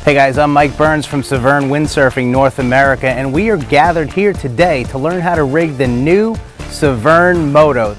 Hey guys, I'm Mike Burns from Severne Windsurfing North America, and we are gathered here today to learn how to rig the new Severne Moto.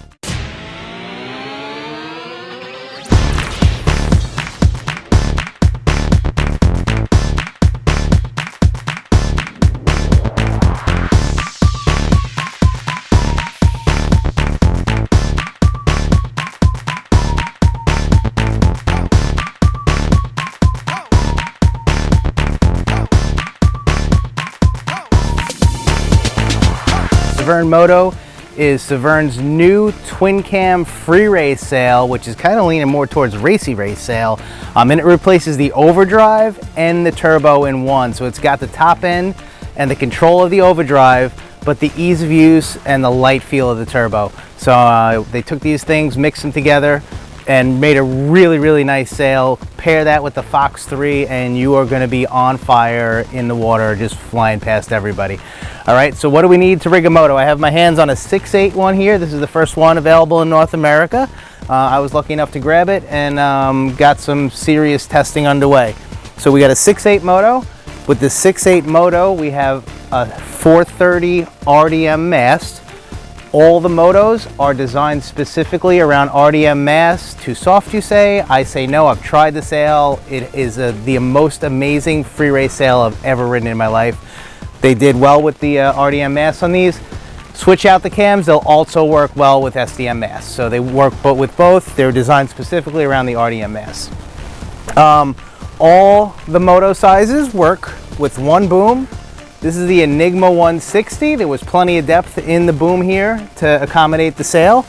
Severne Moto is Severne's new twin cam free race sail, which is kind of leaning more towards racy race sail. And it replaces the overdrive and the turbo in one. So it's got the top end and the control of the overdrive, but the ease of use and the light feel of the turbo. So they took these things, mixed them together, and made a really nice sail. Pair that with the Fox 3 and you are going to be on fire in the water, just flying past everybody. All right, so what do we need to rig a moto? I have my hands on a 6/8 one here. This is the first one available in North America. I was lucky enough to grab it and got some serious testing underway. So we got a 6/8 moto. With the 6/8 moto, we have a 430 RDM mast. All the motos are designed specifically around RDM mast. Too soft, you say? I say no. I've tried the sail. It is the most amazing free race sail I've ever ridden in my life. They did well with the RDM mast on these. Switch out the cams, they'll also work well with SDM mast. So they work with both. They're designed specifically around the RDM mast. All the moto sizes work with one boom. This is the Enigma 160. There was plenty of depth in the boom here to accommodate the sail.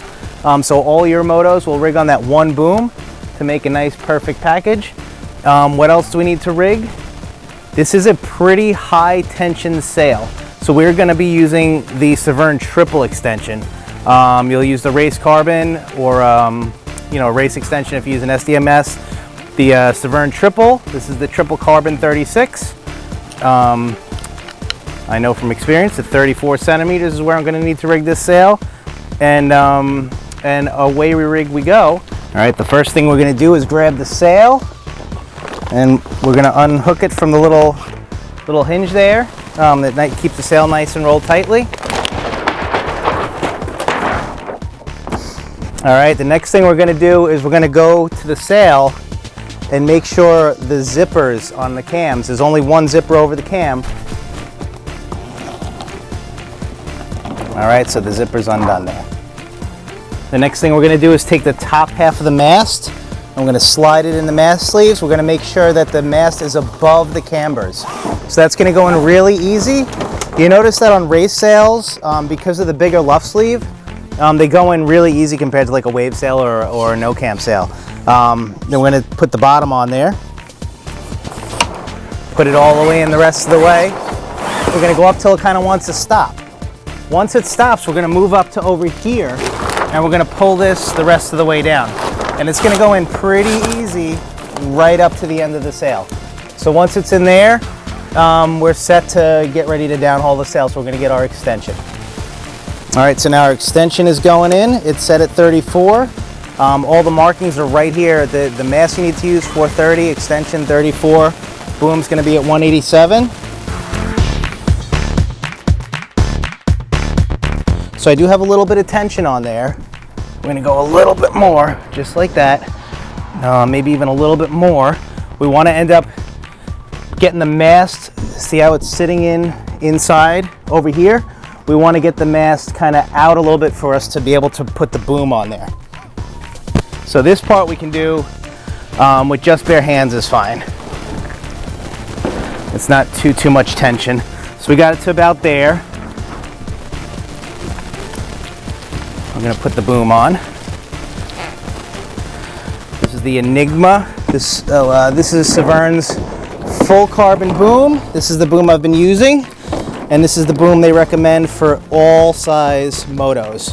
So all your motos will rig on that one boom to make a nice perfect package. What else do we need to rig? This is a pretty high tension sail. So we're gonna be using the Severne triple extension. You'll use the race carbon or race extension if you use an SDMS. The Severne triple, this is the triple carbon 36. I know from experience that 34 centimeters is where I'm gonna need to rig this sail. And away we go. All right, the first thing we're gonna do is grab the sail and we're gonna unhook it from the little hinge there that keeps the sail nice and rolled tightly. All right, the next thing we're gonna do is we're gonna go to the sail and make sure the zippers on the cams, there's only one zipper over the cam. All right, so the zipper's undone there. The next thing we're gonna do is take the top half of the mast. I'm gonna slide it in the mast sleeves. We're gonna make sure that the mast is above the cambers. So that's gonna go in really easy. You notice that on race sails, because of the bigger luff sleeve, they go in really easy compared to like a wave sail or a no cam sail. Then we're gonna put the bottom on there. Put it all the way in the rest of the way. We're gonna go up till it kind of wants to stop. Once it stops, we're gonna move up to over here and we're gonna pull this the rest of the way down. And it's gonna go in pretty easy right up to the end of the sail. So once it's in there, we're set to get ready to downhaul the sail. So we're gonna get our extension. All right, so now our extension is going in. It's set at 34. All the markings are right here. The mast you need to use, 430, extension 34. Boom's gonna be at 187. So I do have a little bit of tension on there. We're gonna go a little bit more, just like that. Maybe even a little bit more. We wanna end up getting the mast, see how it's sitting inside over here? We wanna get the mast kinda out a little bit for us to be able to put the boom on there. So this part we can do with just bare hands is fine. It's not too much tension. So we got it to about there. I'm gonna put the boom on. This is the Enigma. This is Severne's full carbon boom. This is the boom I've been using, and this is the boom they recommend for all size motos.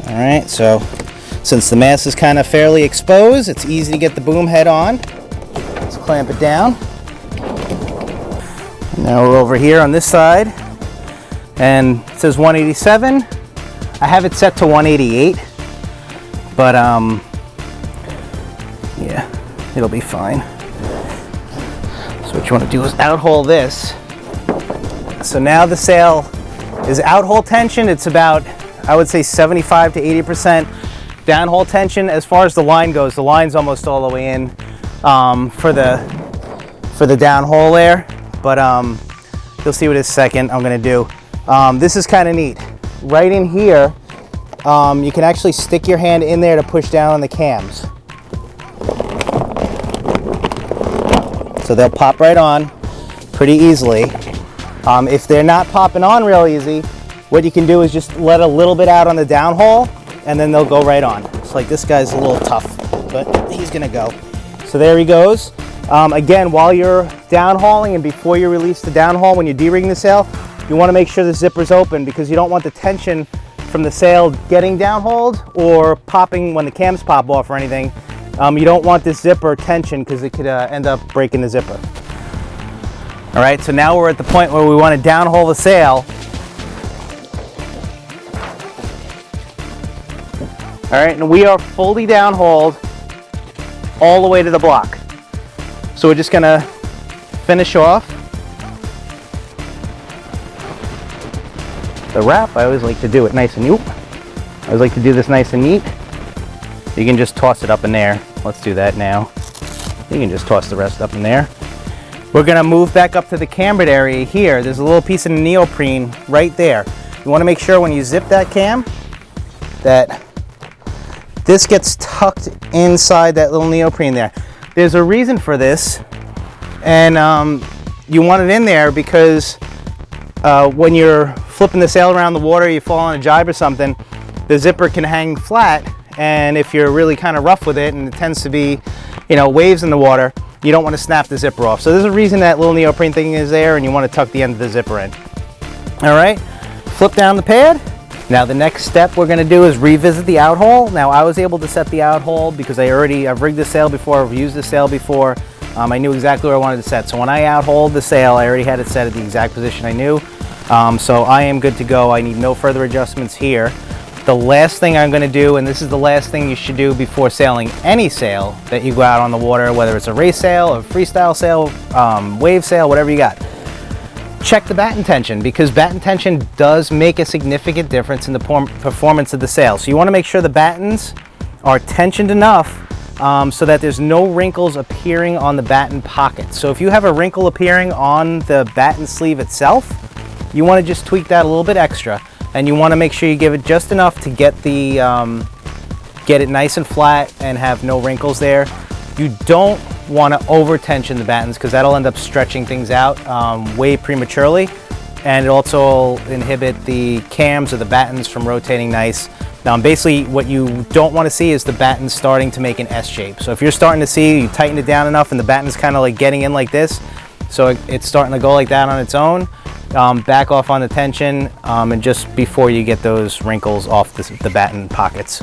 All right, so since the mast is kind of fairly exposed, it's easy to get the boom head on. Let's clamp it down. Now we're over here on this side, and it says 187. I have it set to 188. But yeah, it'll be fine. So what you want to do is outhaul this. So now the sail is outhaul tension. It's about, I would say, 75 to 80% downhaul tension. As far as the line goes, the line's almost all the way in for the downhaul there. But you'll see what in a second I'm gonna do. This is kind of neat. Right in here, you can actually stick your hand in there to push down on the cams. So they'll pop right on pretty easily. If they're not popping on real easy, what you can do is just let a little bit out on the downhaul and then they'll go right on. It's like this guy's a little tough, but he's gonna go. So there he goes. Again, while you're downhauling and before you release the downhaul, when you're de-rigging the sail, you wanna make sure the zipper's open because you don't want the tension from the sail getting downhauled or popping when the cams pop off or anything. You don't want this zipper tension because it could end up breaking the zipper. All right, so now we're at the point where we want to downhaul the sail. All right, and we are fully downhauled all the way to the block. So we're just gonna finish off the wrap. I always like to do it nice and neat. I always like to do this nice and neat. You can just toss it up in there. Let's do that now. You can just toss the rest up in there. We're gonna move back up to the cambered area here. There's a little piece of neoprene right there. You wanna make sure when you zip that cam that this gets tucked inside that little neoprene there. There's a reason for this, and you want it in there because when you're flipping the sail around the water, you fall on a jibe or something, the zipper can hang flat, and if you're really kind of rough with it and it tends to be, you know, waves in the water, you don't want to snap the zipper off. So there's a reason that little neoprene thing is there, and you want to tuck the end of the zipper in. All right, flip down the pad. Now the next step we're going to do is revisit the outhaul. Now I was able to set the outhaul because I've rigged the sail before, I've used the sail before. I knew exactly where I wanted to set. So when I outhauled the sail, I already had it set at the exact position I knew. So I am good to go. I need no further adjustments here. The last thing I'm going to do, and this is the last thing you should do before sailing any sail that you go out on the water, whether it's a race sail, a freestyle sail, wave sail, whatever you got. Check the batten tension because batten tension does make a significant difference in the performance of the sail. So you want to make sure the battens are tensioned enough so that there's no wrinkles appearing on the batten pocket. So if you have a wrinkle appearing on the batten sleeve itself, you want to just tweak that a little bit extra, and you want to make sure you give it just enough to get the get it nice and flat and have no wrinkles there. You don't want to over tension the battens because that'll end up stretching things out way prematurely, and it also inhibit the cams or the battens from rotating nice. Now basically what you don't want to see is the battens starting to make an S shape. So if you're starting to see, you tighten it down enough and the batten's kind of like getting in like this, so it's starting to go like that on its own, back off on the tension and just before you get those wrinkles off the batten pockets.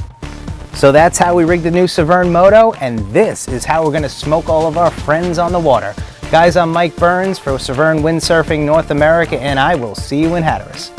So that's how we rigged the new Severne Moto, and this is how we're going to smoke all of our friends on the water. Guys, I'm Mike Burns for Severne Windsurfing North America, and I will see you in Hatteras.